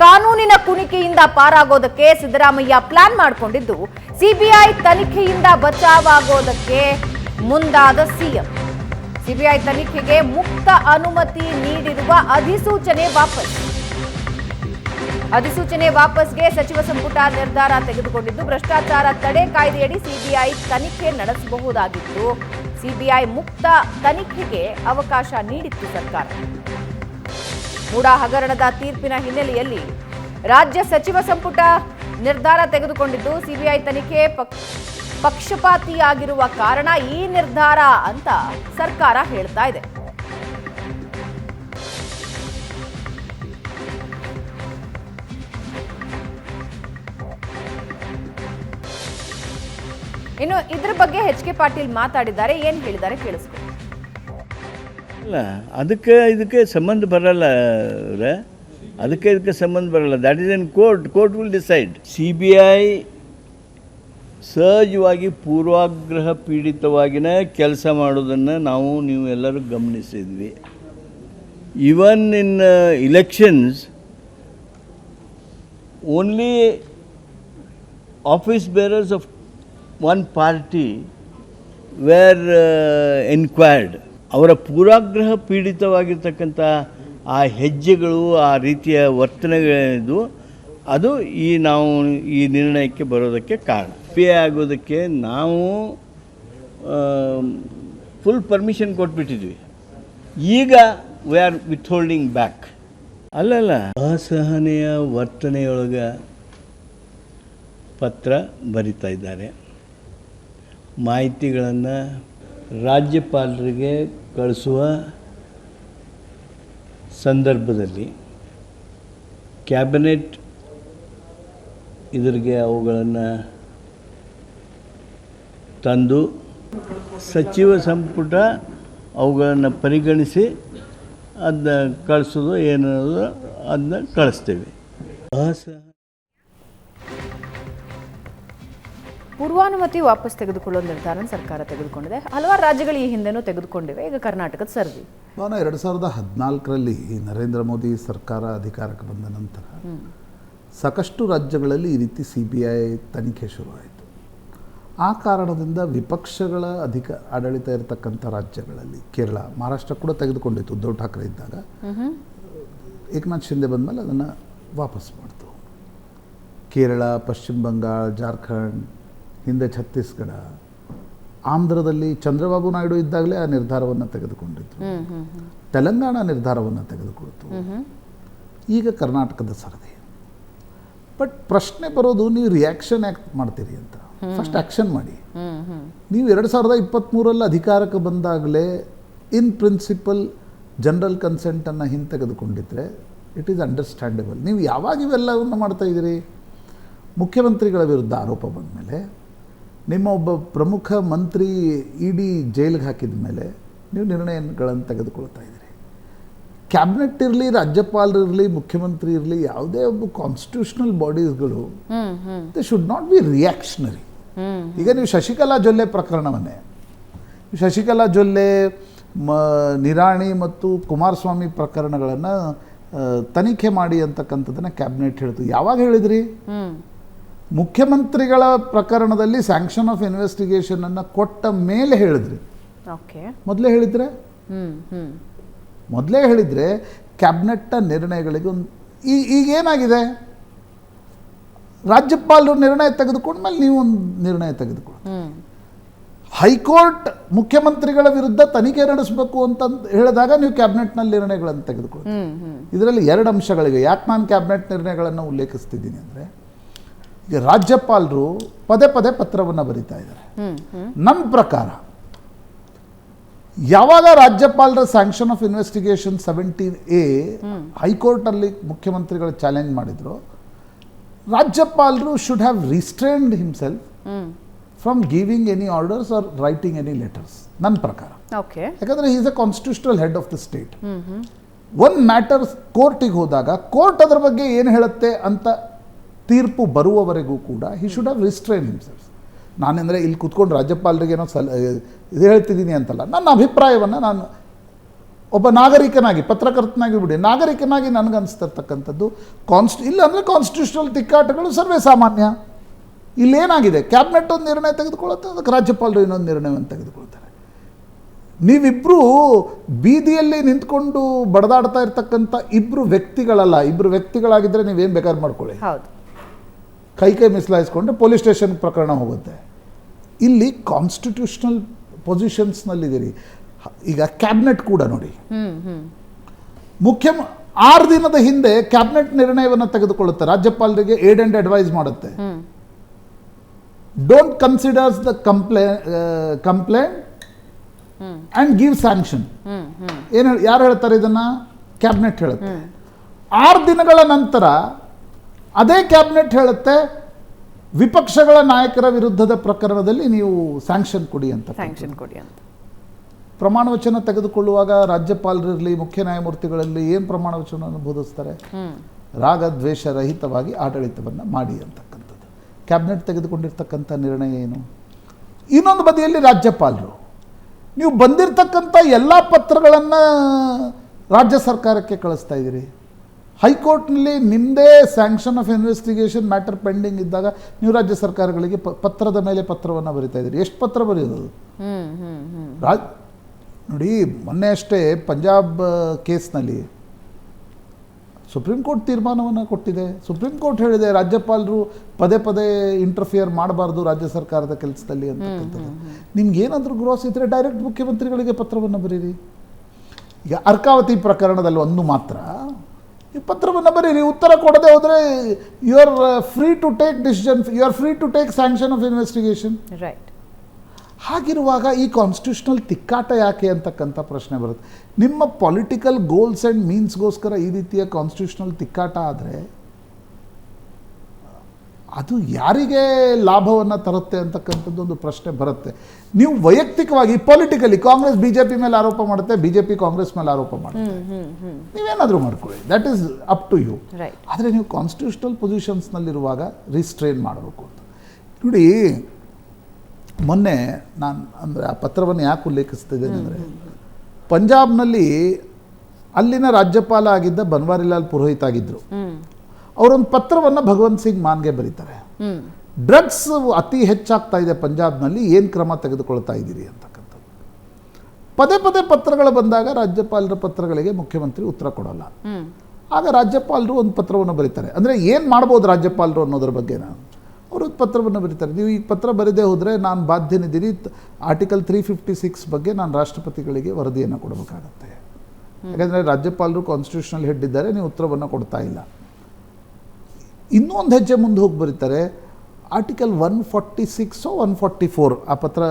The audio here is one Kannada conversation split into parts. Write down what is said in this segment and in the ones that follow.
ಕಾನೂನಿನ ಕುಣಿಕೆಯಿಂದ ಪಾರಾಗೋದಕ್ಕೆ ಸಿದ್ದರಾಮಯ್ಯ ಪ್ಲಾನ್ ಮಾಡಿಕೊಂಡಿದ್ದು ಸಿಬಿಐ ತನಿಖೆಯಿಂದ ಬಚಾವಾಗೋದಕ್ಕೆ ಮುಂದಾದ ಸಿಎಂ. ಸಿಬಿಐ ತನಿಖೆಗೆ ಮುಕ್ತ ಅನುಮತಿ ನೀಡಿರುವ ಅಧಿಸೂಚನೆ ವಾಪಸ್ಗೆ ಸಚಿವ ಸಂಪುಟ ನಿರ್ಧಾರ ತೆಗೆದುಕೊಂಡಿದ್ದು ಭ್ರಷ್ಟಾಚಾರ ತಡೆ ಕಾಯ್ದೆಯಡಿ ಸಿಬಿಐ ತನಿಖೆ ನಡೆಸಬಹುದಾಗಿತ್ತು. ಸಿಬಿಐ ಮುಕ್ತ ತನಿಖೆಗೆ ಅವಕಾಶ ನೀಡಿತ್ತು ಸರ್ಕಾರ. ಮೂಡಾ ಹಗರಣದ ತೀರ್ಪಿನ ಹಿನ್ನೆಲೆಯಲ್ಲಿ ರಾಜ್ಯ ಸಚಿವ ಸಂಪುಟ ನಿರ್ಧಾರ ತೆಗೆದುಕೊಂಡಿದ್ದು ಸಿಬಿಐ ತನಿಖೆ ಪಕ್ಷಪಾತಿಯಾಗಿರುವ ಕಾರಣ ಈ ನಿರ್ಧಾರ ಅಂತ ಸರ್ಕಾರ ಹೇಳ್ತಾ ಇದೆ. ಇನ್ನು ಇದ್ರ ಬಗ್ಗೆ ಎಚ್.ಕೆ. ಪಾಟೀಲ್ ಮಾತಾಡಿದ್ದಾರೆ. ಏನ್ ಹೇಳಿದ್ದಾರೆ ಕೇಳಿಸ್ಕೊ. ಅಲ್ಲ, ಇದಕ್ಕೆ ಸಂಬಂಧ ಬರಲ್ಲ, ಇದಕ್ಕೆ ಸಂಬಂಧ ಬರಲ್ಲ. That is in court will decide. CBI ಸಹಜವಾಗಿ ಪೂರ್ವಾಗ್ರಹ ಪೀಡಿತವಾಗಿನ ಕೆಲಸ ಮಾಡೋದನ್ನು ನೀವು ಎಲ್ಲರೂ ಗಮನಿಸಿದ್ವಿ. Even in elections only office bearers of one party were inquired. ಅವರ ಪೂರ್ವಾಗ್ರಹ ಪೀಡಿತವಾಗಿರ್ತಕ್ಕಂಥ ಆ ಹೆಜ್ಜೆಗಳು, ಆ ರೀತಿಯ ವರ್ತನೆಗಳಿದ್ದು ಅದು ನಾವು ಈ ನಿರ್ಣಯಕ್ಕೆ ಬರೋದಕ್ಕೆ ಕಾರಣ. ಪೇ ಆಗೋದಕ್ಕೆ ನಾವು ಫುಲ್ ಪರ್ಮಿಷನ್ ಕೊಟ್ಬಿಟ್ಟಿದ್ವಿ. ಈಗ ವಿ ಆರ್ ವಿಥ್ಹೋಲ್ಡಿಂಗ್ ಬ್ಯಾಕ್. ಅಲ್ಲಲ್ಲ, ಅಸಹನೆಯ ವರ್ತನೆಯೊಳಗೆ ಪತ್ರ ಬರಿತಾ ಇದ್ದಾರೆ. ಮಾಹಿತಿಗಳನ್ನು ರಾಜ್ಯಪಾಲರಿಗೆ ಕಳಿಸುವ ಸಂದರ್ಭದಲ್ಲಿ ಕ್ಯಾಬಿನೆಟ್ ಇದರಿಗೆ ಅವುಗಳನ್ನು ತಂದು ಸಚಿವ ಸಂಪುಟ ಅವುಗಳನ್ನು ಪರಿಗಣಿಸಿ ಅದನ್ನ ಕಳಿಸೋದು ಏನನ್ನೋದು ಅದನ್ನ ಕಳಿಸ್ತೇವೆ. ಪೂರ್ವಾನುಮತಿ ವಾಪಸ್ ತೆಗೆದುಕೊಳ್ಳೋ ನಿರ್ಧಾರ ಸರ್ಕಾರ ತೆಗೆದುಕೊಂಡಿದೆ. ಹಲವಾರು ರಾಜ್ಯಗಳು ಈ ಹಿಂದೆನೂ ತೆಗೆದುಕೊಂಡಿವೆ. ಈಗ ಕರ್ನಾಟಕದ ಸರ್ವಿ. 2014ರಲ್ಲಿ ನರೇಂದ್ರ ಮೋದಿ ಸರ್ಕಾರ ಅಧಿಕಾರಕ್ಕೆ ಬಂದ ನಂತರ ಸಾಕಷ್ಟು ರಾಜ್ಯಗಳಲ್ಲಿ ಈ ರೀತಿ CBI ತನಿಖೆ ಶುರುವಾಯಿತು. ಆ ಕಾರಣದಿಂದ ವಿಪಕ್ಷಗಳ ಆಡಳಿತ ಇರತಕ್ಕಂಥ ರಾಜ್ಯಗಳಲ್ಲಿ ಕೇರಳ, ಮಹಾರಾಷ್ಟ್ರ ಕೂಡ ತೆಗೆದುಕೊಂಡಿತ್ತು. ಉದ್ಧವ್ ಠಾಕ್ರೆ ಇದ್ದಾಗ ಏಕನಾಥ್ ಶಿಂದೆ ಬಂದಮೇಲೆ ಅದನ್ನು ವಾಪಸ್ ಮಾಡ್ತು. ಕೇರಳ, ಪಶ್ಚಿಮ ಬಂಗಾಳ, ಜಾರ್ಖಂಡ್, ಹಿಂದೆ ಛತ್ತೀಸ್ಗಢ, ಆಂಧ್ರದಲ್ಲಿ ಚಂದ್ರಬಾಬು ನಾಯ್ಡು ಇದ್ದಾಗಲೇ ಆ ನಿರ್ಧಾರವನ್ನು ತೆಗೆದುಕೊಂಡಿದ್ರು. ತೆಲಂಗಾಣ ನಿರ್ಧಾರವನ್ನು ತೆಗೆದುಕೊಳ್ತು. ಈಗ ಕರ್ನಾಟಕದ ಸರದಿ. ಬಟ್ ಪ್ರಶ್ನೆ ಬರೋದು, ನೀವು ರಿಯಾಕ್ಷನ್ ಯಾಕೆ ಮಾಡ್ತೀರಿ ಅಂತ. ಫಸ್ಟ್ ಆ್ಯಕ್ಷನ್ ಮಾಡಿ. ನೀವು 2023ರಲ್ಲಿ ಅಧಿಕಾರಕ್ಕೆ ಬಂದಾಗಲೇ ಇನ್ ಪ್ರಿನ್ಸಿಪಲ್ ಜನರಲ್ ಕನ್ಸೆಂಟನ್ನು ಹಿಂತೆಗೆದುಕೊಂಡಿದ್ರೆ ಇಟ್ ಈಸ್ ಅಂಡರ್ಸ್ಟ್ಯಾಂಡೇಬಲ್. ನೀವು ಯಾವಾಗ ಇವೆಲ್ಲವನ್ನು ಮಾಡ್ತಾ ಇದ್ದೀರಿ? ಮುಖ್ಯಮಂತ್ರಿಗಳ ವಿರುದ್ಧ ಆರೋಪ ಬಂದ ಮೇಲೆ, ನಿಮ್ಮ ಒಬ್ಬ ಪ್ರಮುಖ ಮಂತ್ರಿ ಇಡಿ ಜೈಲಿಗೆ ಹಾಕಿದ ಮೇಲೆ ನೀವು ನಿರ್ಣಯಗಳನ್ನು ತೆಗೆದುಕೊಳ್ತಾ ಇದ್ದೀರಿ. ಕ್ಯಾಬಿನೆಟ್ ಇರಲಿ, ರಾಜ್ಯಪಾಲರಿರಲಿ, ಮುಖ್ಯಮಂತ್ರಿ ಇರಲಿ, ಯಾವುದೇ ಒಬ್ಬ ಕಾನ್ಸ್ಟಿಟ್ಯೂಷನಲ್ ಬಾಡೀಸ್ಗಳು they should not be reactionary. ಈಗ ನೀವು ಶಶಿಕಲಾ ಜೊಲ್ಲೆ ಪ್ರಕರಣವನ್ನೇ, ಶಶಿಕಲಾ ಜೊಲ್ಲೆ, ನಿರಾಣಿ ಮತ್ತು ಕುಮಾರಸ್ವಾಮಿ ಪ್ರಕರಣಗಳನ್ನು ತನಿಖೆ ಮಾಡಿ ಅಂತಕ್ಕಂಥದ್ದನ್ನು ಕ್ಯಾಬಿನೆಟ್ ಹೇಳ್ತು. ಯಾವಾಗ ಹೇಳಿದ್ರಿ? ಮುಖ್ಯಮಂತ್ರಿಗಳ ಪ್ರಕರಣದಲ್ಲಿ ಸ್ಯಾಂಕ್ಷನ್ ಆಫ್ ಇನ್ವೆಸ್ಟಿಗೇಷನ್ ಅನ್ನು ಕೊಟ್ಟ ಮೇಲೆ ಹೇಳಿದ್ರಿ. ಮೊದಲೇ ಹೇಳಿದ್ರೆ ಕ್ಯಾಬಿನೆಟ್ನ ನಿರ್ಣಯಗಳಿಗೆ ಈಗೇನಾಗಿದೆ, ರಾಜ್ಯಪಾಲರು ನಿರ್ಣಯ ತೆಗೆದುಕೊಂಡ್ಮೇಲೆ ನೀವು ಒಂದು ನಿರ್ಣಯ ತೆಗೆದುಕೊಳ್ಳಿ. ಹೈಕೋರ್ಟ್ ಮುಖ್ಯಮಂತ್ರಿಗಳ ವಿರುದ್ಧ ತನಿಖೆ ನಡೆಸಬೇಕು ಅಂತ ಹೇಳಿದಾಗ ನೀವು ಕ್ಯಾಬಿನೆಟ್ನಲ್ಲಿ ನಿರ್ಣಯಗಳನ್ನು ತೆಗೆದುಕೊಳ್ಳಿ. ಇದರಲ್ಲಿ 2 ಅಂಶಗಳಿವೆ. ಯಾಕೆ ನಾನು ಕ್ಯಾಬಿನೆಟ್ ನಿರ್ಣಯಗಳನ್ನು ಉಲ್ಲೇಖಿಸ್ತಿದ್ದೀನಿ ಅಂದರೆ, ಈಗ ರಾಜ್ಯಪಾಲರು ಪದೇ ಪತ್ರವನ್ನು ಬರೀತಾ ಇದ್ದಾರೆ. ನಮ್ಮ ಪ್ರಕಾರ ಯಾವಾಗ ರಾಜ್ಯಪಾಲರ ಸ್ಯಾಂಕ್ಷನ್ ಆಫ್ ಇನ್ವೆಸ್ಟಿಗೇಷನ್ 17A ಹೈಕೋರ್ಟಲ್ಲಿ ಮುಖ್ಯಮಂತ್ರಿಗಳು ಚಾಲೆಂಜ್ ಮಾಡಿದ್ರು, ರಾಜ್ಯಪಾಲರು should have restrained himself from giving any orders or writing any letters. ನನ್ನ ಪ್ರಕಾರ. ಯಾಕಂದರೆ he is a constitutional head of the state. ಒಂದು ಮ್ಯಾಟರ್ ಕೋರ್ಟಿಗೆ ಹೋದಾಗ ಕೋರ್ಟ್ ಅದರ ಬಗ್ಗೆ ಏನು ಹೇಳುತ್ತೆ ಅಂತ ತೀರ್ಪು ಬರುವವರೆಗೂ ಕೂಡ he should have restrain himself. ನಾನೆಂದರೆ ಇಲ್ಲಿ ಕೂತ್ಕೊಂಡು ರಾಜ್ಯಪಾಲರಿಗೆ ಏನೋ ಇದು ಹೇಳ್ತಿದ್ದೀನಿ ಅಂತಲ್ಲ, ನನ್ನ ಅಭಿಪ್ರಾಯವನ್ನು ನಾನು ಒಬ್ಬ ನಾಗರಿಕನಾಗಿ, ಪತ್ರಕರ್ತನಾಗಿ ಬಿಡಿ, ನಾಗರಿಕನಾಗಿ ನನಗನ್ನಿಸ್ತಿರ್ತಕ್ಕಂಥದ್ದು ಇಲ್ಲಾಂದರೆ ಕಾನ್ಸ್ಟಿಟ್ಯೂಷನಲ್ ತಿಕ್ಕಾಟಗಳು ಸರ್ವೇ ಸಾಮಾನ್ಯ. ಇಲ್ಲೇನಾಗಿದೆ, ಕ್ಯಾಬಿನೆಟ್ ಒಂದು ನಿರ್ಣಯ ತೆಗೆದುಕೊಳ್ಳುತ್ತೆ, ಅದಕ್ಕೆ ರಾಜ್ಯಪಾಲರು ಇನ್ನೊಂದು ನಿರ್ಣಯವನ್ನು ತೆಗೆದುಕೊಳ್ತಾರೆ. ನೀವಿಬ್ಬರು ಬೀದಿಯಲ್ಲಿ ನಿಂತ್ಕೊಂಡು ಬಡದಾಡ್ತಾ ಇರ್ತಕ್ಕಂಥ ಇಬ್ಬರು ವ್ಯಕ್ತಿಗಳಲ್ಲ. ಇಬ್ಬರು ವ್ಯಕ್ತಿಗಳಾಗಿದ್ದರೆ ನೀವೇನು ಬೇಕಾದ್ರೂ ಮಾಡ್ಕೊಳ್ಳಿ, ಕೈ ಮಿಸ್ಲಾಯಿಸ್ಕೊಂಡ್ರೆ ಪೊಲೀಸ್ ಸ್ಟೇಷನ್ ಪ್ರಕರಣ ಹೋಗುತ್ತೆ. ಇಲ್ಲಿ ಕಾನ್ಸ್ಟಿಟ್ಯೂಷನಲ್ ಪೊಸಿಷನ್ಸ್ನಲ್ಲಿದ್ದೀರಿ. ಈಗ ಕ್ಯಾಬಿನೆಟ್ ಕೂಡ ನೋಡಿ, 6 ದಿನದ ಹಿಂದೆ ಕ್ಯಾಬಿನೆಟ್ ನಿರ್ಣಯವನ್ನು ತೆಗೆದುಕೊಳ್ಳುತ್ತೆ, ರಾಜ್ಯಪಾಲರಿಗೆ ಏಡ್ ಅಂಡ್ ಅಡ್ವೈಸ್ ಮಾಡುತ್ತೆ. Don't considers the complaint and give sanction. ಯಾರು ಹೇಳ್ತಾರೆ ಇದನ್ನ? ಕ್ಯಾಬಿನೆಟ್ ಹೇಳುತ್ತೆ. 6 ದಿನಗಳ ನಂತರ ಅದೇ ಕ್ಯಾಬಿನೆಟ್ ಹೇಳುತ್ತೆ, ವಿಪಕ್ಷಗಳ ನಾಯಕರ ವಿರುದ್ಧದ ಪ್ರಕರಣದಲ್ಲಿ ನೀವು ಸ್ಯಾಂಕ್ಷನ್ ಕೊಡಿ ಅಂತ. ಪ್ರಮಾಣ ವಚನ ತೆಗೆದುಕೊಳ್ಳುವಾಗ ರಾಜ್ಯಪಾಲರಿರಲಿ, ಮುಖ್ಯ ನ್ಯಾಯಮೂರ್ತಿಗಳಲ್ಲಿ ಏನು ಪ್ರಮಾಣ ವಚನವನ್ನು ಬೋಧಿಸ್ತಾರೆ? ರಾಗ ದ್ವೇಷ ರಹಿತವಾಗಿ ಆಡಳಿತವನ್ನು ಮಾಡಿ ಅಂತಕ್ಕಂಥದ್ದು. ಕ್ಯಾಬಿನೆಟ್ ತೆಗೆದುಕೊಂಡಿರ್ತಕ್ಕಂಥ ನಿರ್ಣಯ ಏನು? ಇನ್ನೊಂದು ಬದಿಯಲ್ಲಿ ರಾಜ್ಯಪಾಲರು, ನೀವು ಬಂದಿರತಕ್ಕಂಥ ಎಲ್ಲ ಪತ್ರಗಳನ್ನು ರಾಜ್ಯ ಸರ್ಕಾರಕ್ಕೆ ಕಳಿಸ್ತಾ ಇದ್ದೀರಿ. ಹೈಕೋರ್ಟ್ನಲ್ಲಿ ನಿಮ್ಮದೇ sanction of investigation matter pending ಇದ್ದಾಗ ನೀವು ರಾಜ್ಯ ಸರ್ಕಾರಗಳಿಗೆ ಪತ್ರದ ಮೇಲೆ ಪತ್ರವನ್ನು ಬರಿತಾ ಇದ್ದೀರಿ. ಎಷ್ಟು ಪತ್ರ ಬರೆಯೋದು? ನೋಡಿ, ಮೊನ್ನೆ ಅಷ್ಟೇ ಪಂಜಾಬ್ ಕೇಸ್ನಲ್ಲಿ ಸುಪ್ರೀಂ ಕೋರ್ಟ್ ತೀರ್ಮಾನವನ್ನು ಕೊಟ್ಟಿದೆ. ಸುಪ್ರೀಂ ಕೋರ್ಟ್ ಹೇಳಿದೆ ರಾಜ್ಯಪಾಲರು ಪದೇ ಪದೇ ಇಂಟರ್ಫಿಯರ್ ಮಾಡಬಾರ್ದು ರಾಜ್ಯ ಸರ್ಕಾರದ ಕೆಲಸದಲ್ಲಿ ಅಂತಕ್ಕಂಥದ್ದು. ನಿಮ್ಗೇನಾದರೂ ಗ್ರೋಸ್ ಇದ್ದರೆ ಡೈರೆಕ್ಟ್ ಮುಖ್ಯಮಂತ್ರಿಗಳಿಗೆ ಪತ್ರವನ್ನು ಬರೀರಿ. ಈಗ ಅರ್ಕಾವತಿ ಪ್ರಕರಣದಲ್ಲಿ ಒಂದು ಮಾತ್ರ ಈ ಪತ್ರವನ್ನು ಬರೀರಿ. ಉತ್ತರ ಕೊಡದೆ ಹೋದರೆ you are free to take decision, you are free to take sanction of investigation. Right. ಹಾಗಿರುವಾಗ ಈ ಕಾನ್ಸ್ಟಿಟ್ಯೂಷನಲ್ ತಿಕ್ಕಾಟ ಯಾಕೆ ಅಂತಕ್ಕಂಥ ಪ್ರಶ್ನೆ ಬರುತ್ತೆ. ನಿಮ್ಮ ಪೊಲಿಟಿಕಲ್ ಗೋಲ್ಸ್ ಆ್ಯಂಡ್ ಮೀನ್ಸ್ಗೋಸ್ಕರ ಈ ರೀತಿಯ ಕಾನ್ಸ್ಟಿಟ್ಯೂಷನಲ್ ತಿಕ್ಕಾಟ ಆದರೆ ಅದು ಯಾರಿಗೆ ಲಾಭವನ್ನು ತರುತ್ತೆ ಅಂತಕ್ಕಂಥದ್ದು ಒಂದು ಪ್ರಶ್ನೆ ಬರುತ್ತೆ. ನೀವು ವೈಯಕ್ತಿಕವಾಗಿ ಪೊಲಿಟಿಕಲಿ ಕಾಂಗ್ರೆಸ್ BJP ಮೇಲೆ ಆರೋಪ ಮಾಡುತ್ತೆ, BJP ಕಾಂಗ್ರೆಸ್ ಮೇಲೆ ಆರೋಪ ಮಾಡುತ್ತೆ, ನೀವೇನಾದರೂ ಮಾಡ್ಕೊಳ್ಳಿ, that is up to you. ಆದರೆ ನೀವು ಕಾನ್ಸ್ಟಿಟ್ಯೂಷನಲ್ ಪೊಸಿಷನ್ಸ್ನಲ್ಲಿರುವಾಗ ರಿಸ್ಟ್ರೇನ್ ಮಾಡಬೇಕು ಅಂತ. ನೋಡಿ, ಮೊನ್ನೆ ನಾನು ಅಂದರೆ ಆ ಪತ್ರವನ್ನು ಯಾಕೆ ಉಲ್ಲೇಖಿಸ್ತಿದ್ದೇನೆ ಅಂದರೆ, ಪಂಜಾಬ್ನಲ್ಲಿ ಅಲ್ಲಿನ ರಾಜ್ಯಪಾಲ ಆಗಿದ್ದ ಬನ್ವಾರಿಲಾಲ್ ಪುರೋಹಿತ್ ಆಗಿದ್ದರು. ಅವರೊಂದು ಪತ್ರವನ್ನು ಭಗವಂತ್ ಸಿಂಗ್ ಮಾನ್ಗೆ ಬರೀತಾರೆ. ಡ್ರಗ್ಸ್ ಅತಿ ಹೆಚ್ಚಾಗ್ತಾ ಇದೆ ಪಂಜಾಬ್ನಲ್ಲಿ, ಏನು ಕ್ರಮ ತೆಗೆದುಕೊಳ್ತಾ ಇದ್ದೀರಿ ಅಂತಕ್ಕಂಥದ್ದು. ಪದೇ ಪದೇ ಪತ್ರಗಳು ಬಂದಾಗ ರಾಜ್ಯಪಾಲರ ಪತ್ರಗಳಿಗೆ ಮುಖ್ಯಮಂತ್ರಿ ಉತ್ತರ ಕೊಡೋಲ್ಲ. ಆಗ ರಾಜ್ಯಪಾಲರು ಒಂದು ಪತ್ರವನ್ನು ಬರೀತಾರೆ. ಅಂದರೆ ಏನು ಮಾಡ್ಬೋದು ರಾಜ್ಯಪಾಲರು ಅನ್ನೋದ್ರ ಬಗ್ಗೆ ಅವರು ಪತ್ರವನ್ನು ಬರೀತಾರೆ. ನೀವು ಈ ಪತ್ರ ಬರೀದೇ ಹೋದರೆ ನಾನು ಬಾಧ್ಯನಿದ್ದೀನಿ, ಆರ್ಟಿಕಲ್ 356 ಬಗ್ಗೆ ನಾನು ರಾಷ್ಟ್ರಪತಿಗಳಿಗೆ ವರದಿಯನ್ನು ಕೊಡಬೇಕಾಗತ್ತೆ. ಯಾಕಂದರೆ ರಾಜ್ಯಪಾಲರು ಕಾನ್ಸ್ಟಿಟ್ಯೂಷನಲ್ ಹೆಡ್ ಇದ್ದಾರೆ, ನೀವು ಉತ್ತರವನ್ನು ಕೊಡ್ತಾ ಇಲ್ಲ. ಇನ್ನೂ ಒಂದು ಹೆಜ್ಜೆ ಮುಂದೆ ಹೋಗಿ ಬರೀತಾರೆ, ಆರ್ಟಿಕಲ್ 146 144 ಆ ಪತ್ರ,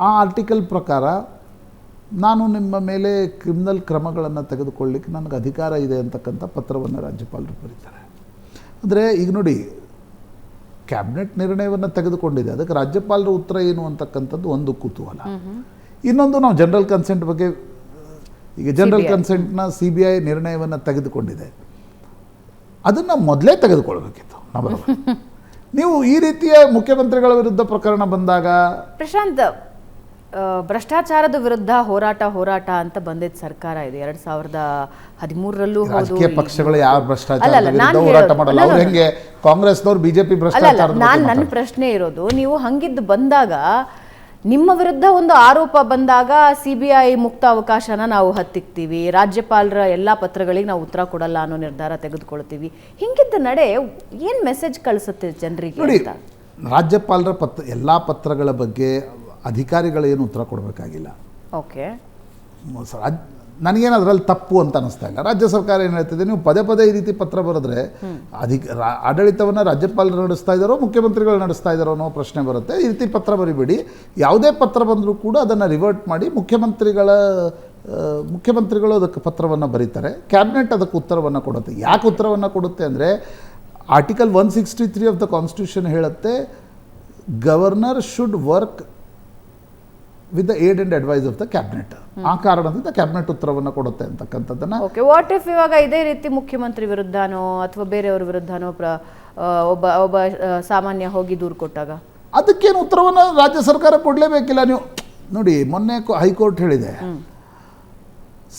ಆ ಆರ್ಟಿಕಲ್ ಪ್ರಕಾರ ನಾನು ನಿಮ್ಮ ಮೇಲೆ ಕ್ರಿಮಿನಲ್ ಕ್ರಮಗಳನ್ನು ತೆಗೆದುಕೊಳ್ಳಿಕ್ಕೆ ನನಗೆ ಅಧಿಕಾರ ಇದೆ ಅಂತಕ್ಕಂಥ ಪತ್ರವನ್ನು ರಾಜ್ಯಪಾಲರು ಬರೀತಾರೆ. ಅಂದರೆ ಈಗ ನೋಡಿ, ಕ್ಯಾಬಿನೆಟ್ ನಿರ್ಣಯವನ್ನು ತೆಗೆದುಕೊಂಡಿದೆ, ಅದಕ್ಕೆ ರಾಜ್ಯಪಾಲರ ಉತ್ತರ ಏನು ಅಂತಕ್ಕಂಥದ್ದು ಒಂದು ಕುತೂಹಲ. ಇನ್ನೊಂದು, ನಾವು ಜನರಲ್ ಕನ್ಸೆಂಟ್ ಬಗ್ಗೆ, ಈಗ ಜನರಲ್ ಕನ್ಸೆಂಟ್ನ CBI ನಿರ್ಣಯವನ್ನು ತೆಗೆದುಕೊಂಡಿದೆ, ಅದನ್ನು ಮೊದಲೇ ತೆಗೆದುಕೊಳ್ಬೇಕಿತ್ತು. ನೀವು ಈ ರೀತಿಯ ಮುಖ್ಯಮಂತ್ರಿಗಳ ವಿರುದ್ಧ ಪ್ರಕರಣ ಬಂದಾಗ, ಪ್ರಶಾಂತ್, ಭ್ರಷ್ಟಾಚಾರದ ವಿರುದ್ಧ ಹೋರಾಟ ಅಂತ ಬಂದಿದ್ದ ಸರ್ಕಾರ ಇದೆ 2013ರಲ್ಲೂ. ರಾಜಕೀಯ ಪಕ್ಷಗಳು ಯಾವ ಭ್ರಷ್ಟಾಚಾರದ ವಿರುದ್ಧ ಹೋರಾಟ ಮಾಡಲ್ಲ. ಅವ್ರು ಹೆಂಗೆ ಕಾಂಗ್ರೆಸ್ನವ್ರು BJP ಭ್ರಷ್ಟಾಚಾರ? ನನ್ನ ಪ್ರಶ್ನೆ ಇರೋದು, ನೀವು ಹಂಗಿದ್ದು ಬಂದಾಗ, ನಿಮ್ಮ ವಿರುದ್ಧ ಒಂದು ಆರೋಪ ಬಂದಾಗ CBI ಮುಕ್ತ ಅವಕಾಶನ ನಾವು ಹತ್ತಿಕ್ತೀವಿ, ರಾಜ್ಯಪಾಲರ ಎಲ್ಲ ಪತ್ರಗಳಿಗೆ ನಾವು ಉತ್ತರ ಕೊಡಲ್ಲ ಅನ್ನೋ ನಿರ್ಧಾರ ತೆಗೆದುಕೊಳ್ತೀವಿ. ಹಿಂಗಿದ್ದ ನಡೆ ಏನು ಮೆಸೇಜ್ ಕಳಿಸುತ್ತೆ ಜನರಿಗೆ? ನೋಡಿ, ರಾಜ್ಯಪಾಲರ ಎಲ್ಲ ಪತ್ರಗಳ ಬಗ್ಗೆ ಅಧಿಕಾರಿಗಳೇನು ಉತ್ತರ ಕೊಡಬೇಕಾಗಿಲ್ಲ. ಓಕೆ, ನನಗೇನು ಅದರಲ್ಲಿ ತಪ್ಪು ಅಂತ ಅನ್ನಿಸ್ತಾ ಇಲ್ಲ. ರಾಜ್ಯ ಸರ್ಕಾರ ಏನು ಹೇಳ್ತಿದೆ, ನೀವು ಪದೇ ಪದೇ ಈ ರೀತಿ ಪತ್ರ ಬರೆದ್ರೆ ಆಡಳಿತವನ್ನು ರಾಜ್ಯಪಾಲರು ನಡೆಸ್ತಾ ಇದ್ದಾರೋ ಮುಖ್ಯಮಂತ್ರಿಗಳು ನಡೆಸ್ತಾ ಇದ್ದಾರೋ ಅನ್ನೋ ಪ್ರಶ್ನೆ ಬರುತ್ತೆ. ಈ ರೀತಿ ಪತ್ರ ಬರಿಬೇಡಿ, ಯಾವುದೇ ಪತ್ರ ಬಂದರೂ ಕೂಡ ಅದನ್ನು ರಿವರ್ಟ್ ಮಾಡಿ ಮುಖ್ಯಮಂತ್ರಿಗಳು ಅದಕ್ಕೆ ಪತ್ರವನ್ನು ಬರೀತಾರೆ, ಕ್ಯಾಬಿನೆಟ್ ಅದಕ್ಕೆ ಉತ್ತರವನ್ನು ಕೊಡುತ್ತೆ. ಯಾಕೆ ಉತ್ತರವನ್ನು ಕೊಡುತ್ತೆ ಅಂದರೆ, ಆರ್ಟಿಕಲ್ 163 ಆಫ್ ದ ಕಾನ್ಸ್ಟಿಟ್ಯೂಷನ್ ಹೇಳುತ್ತೆ, governor should work with the aid and advice of the cabinet. ಆ ಕಾರಣದಿಂದ ಕ್ಯಾಬಿನೆಟ್ ಉತ್ತರವನ್ನು ಕೊಡುತ್ತೆ ಅಂತಕ್ಕಂಥದ್ದನ್ನ. ಓಕೆ, ವಾಟ್ ಇಫ್ ಇವಾಗ ಇದೇ ರೀತಿ ಮುಖ್ಯಮಂತ್ರಿ ವಿರುದ್ಧನೋ ಅಥವಾ ಬೇರೆಯವ್ರ ವಿರುದ್ಧನೋ ಒಬ್ಬ ಸಾಮಾನ್ಯ ಹೋಗಿ ದೂರು ಕೊಟ್ಟಾಗ? ಅದಕ್ಕೇನು ಉತ್ತರವನ್ನು ರಾಜ್ಯ ಸರ್ಕಾರ ಕೊಡಲೇಬೇಕಿಲ್ಲ. ನೀವು ನೋಡಿ ಮೊನ್ನೆ ಹೈಕೋರ್ಟ್ ಹೇಳಿದೆ,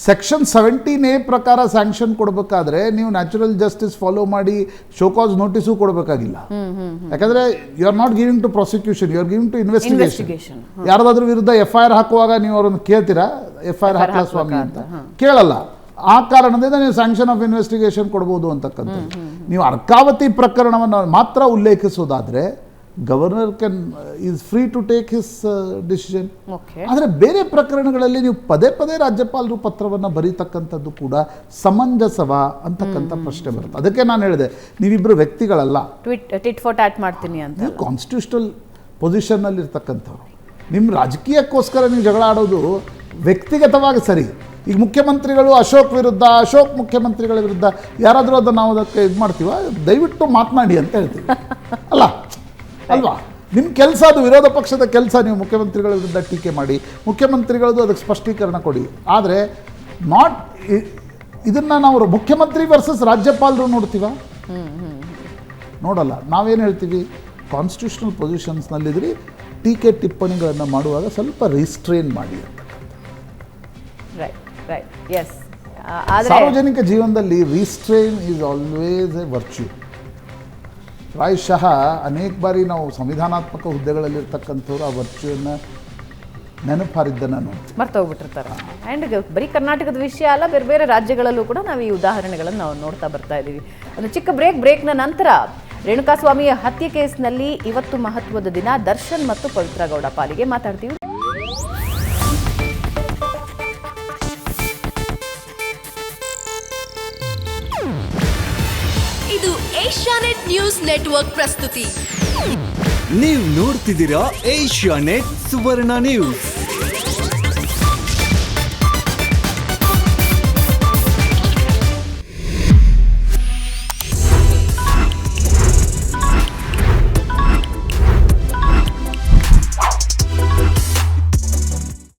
ಸೆಕ್ಷನ್ 17A ಪ್ರಕಾರ ಸ್ಯಾಂಕ್ಷನ್ ಕೊಡಬೇಕಾದ್ರೆ ನೀವು ನ್ಯಾಚುರಲ್ ಜಸ್ಟಿಸ್ ಫಾಲೋ ಮಾಡಿ ಶೋಕಾಸ್ ನೋಟಿಸು ಕೊಡಬೇಕಾಗಿಲ್ಲ. ಯಾಕಂದ್ರೆ you are not giving to prosecution, you are giving to investigation. ಯಾರಾದ್ರೂ ವಿರುದ್ಧ FIR ಹಾಕುವಾಗ ನೀವು ಅವ್ರನ್ನ ಕೇಳ್ತೀರಾ FIR ಹಾಕಲ ಸ್ವಾಮಿ ಅಂತ? ಕೇಳಲ್ಲ. ಆ ಕಾರಣದಿಂದ ನೀವು ಸ್ಯಾಂಕ್ಷನ್ ಆಫ್ ಇನ್ವೆಸ್ಟಿಗೇಷನ್ ಕೊಡ್ಬೋದು ಅಂತಕ್ಕಂಥದ್ದು. ನೀವು ಅರ್ಕಾವತಿ ಪ್ರಕರಣವನ್ನು ಮಾತ್ರ ಉಲ್ಲೇಖಿಸೋದಾದ್ರೆ governor is free to take his decision. ಆದರೆ ಬೇರೆ ಪ್ರಕರಣಗಳಲ್ಲಿ ನೀವು ಪದೇ ಪದೇ ರಾಜ್ಯಪಾಲರು ಪತ್ರವನ್ನು ಬರೀತಕ್ಕಂಥದ್ದು ಕೂಡ ಸಮಂಜಸವ ಅಂತಕ್ಕಂಥ ಪ್ರಶ್ನೆ ಬರುತ್ತೆ. ಅದಕ್ಕೆ ನಾನು ಹೇಳಿದೆ, ನೀವಿಬ್ಬರು ವ್ಯಕ್ತಿಗಳಲ್ಲ, ಟಿಟ್ ಫಾರ್ ಟ್ಯಾಟ್ ಮಾಡ್ತೀನಿ ಅಂತ. ನೀವು ಕಾನ್ಸ್ಟಿಟ್ಯೂಷನಲ್ ಪೊಸಿಷನ್ನಲ್ಲಿ ಇರ್ತಕ್ಕಂಥವ್ರು. ನಿಮ್ಮ ರಾಜಕೀಯಕ್ಕೋಸ್ಕರ ನೀವು ಜಗಳ ಆಡೋದು ವ್ಯಕ್ತಿಗತವಾಗಿ ಸರಿ. ಈಗ ಮುಖ್ಯಮಂತ್ರಿಗಳು ಅಶೋಕ್ ವಿರುದ್ಧ, ಅಶೋಕ್ ಮುಖ್ಯಮಂತ್ರಿಗಳ ವಿರುದ್ಧ ಯಾರಾದರೂ ಅದನ್ನು ನಾವು ಅದಕ್ಕೆ ಇದು ಮಾಡ್ತೀವ, ದಯವಿಟ್ಟು ಮಾತನಾಡಿ ಅಂತ ಹೇಳ್ತೀವಿ ಅಲ್ವಾ? ನಿಮ್ಮ ಕೆಲಸ ಅದು, ವಿರೋಧ ಪಕ್ಷದ ಕೆಲಸ. ನೀವು ಮುಖ್ಯಮಂತ್ರಿಗಳ ವಿರುದ್ಧ ಟೀಕೆ ಮಾಡಿ, ಮುಖ್ಯಮಂತ್ರಿಗಳದ್ದು ಅದಕ್ಕೆ ಸ್ಪಷ್ಟೀಕರಣ ಕೊಡಿ. ಆದರೆ ಇದನ್ನು ನಾವು ಮುಖ್ಯಮಂತ್ರಿ ವರ್ಸಸ್ ರಾಜ್ಯಪಾಲರು ನೋಡ್ತೀವ? ನೋಡಲ್ಲ. ನಾವೇನು ಹೇಳ್ತೀವಿ, ಕಾನ್ಸ್ಟಿಟ್ಯೂಷನಲ್ ಪೊಸಿಷನ್ಸ್ನಲ್ಲಿದ್ದರೆ ಟೀಕೆ ಟಿಪ್ಪಣಿಗಳನ್ನು ಮಾಡುವಾಗ ಸ್ವಲ್ಪ ರಿಸ್ಟ್ರೇನ್ ಮಾಡಿ ಅಂತ. ಸಾರ್ವಜನಿಕ ಜೀವನದಲ್ಲಿ ರಿಸ್ಟ್ರೇನ್ ಈಸ್ ಆಲ್ವೇಸ್ ಎ ವರ್ಚ್ಯೂ. ಪ್ರಾಯಶಃ ಅನೇಕ ಬಾರಿ ನಾವು ಸಂವಿಧಾನಾತ್ಮಕ ಹುದ್ದೆಗಳಲ್ಲಿರ್ತಕ್ಕಂಥವ್ರು ಆ ವರ್ಚ್ಯೂವನ್ನು ನೆನಪಾರಿದ್ದನ್ನು ನೋಡ್ತೀವಿ, ಮರ್ತೋಗ್ಬಿಟ್ಟಿರ್ತಾರೆ. ಆ್ಯಂಡ್ ಬರೀ ಕರ್ನಾಟಕದ ವಿಷಯ ಅಲ್ಲ, ಬೇರೆ ಬೇರೆ ರಾಜ್ಯಗಳಲ್ಲೂ ಕೂಡ ನಾವು ಈ ಉದಾಹರಣೆಗಳನ್ನು ನಾವು ನೋಡ್ತಾ ಬರ್ತಾ ಇದ್ದೀವಿ. ಒಂದು ಚಿಕ್ಕ ಬ್ರೇಕ್ನ ನಂತರ ರೇಣುಕಾಸ್ವಾಮಿ ಹತ್ಯೆ ಕೇಸ್ನಲ್ಲಿ ಇವತ್ತು ಮಹತ್ವದ ದಿನ. ದರ್ಶನ್ ಮತ್ತು ಪವಿತ್ರ ಗೌಡ ಪಾಲಿಗೆ ಮಾತಾಡ್ತೀವಿ. ಇದು ಏಷ್ಯಾನೆಟ್ ನ್ಯೂಸ್ ನೆಟ್ವರ್ಕ್ ಪ್ರಸ್ತುತಿ. ನೀವು ನೋಡ್ತಿದ್ದೀರಾ ಏಷ್ಯಾನೆಟ್ ಸುವರ್ಣ ನ್ಯೂಸ್.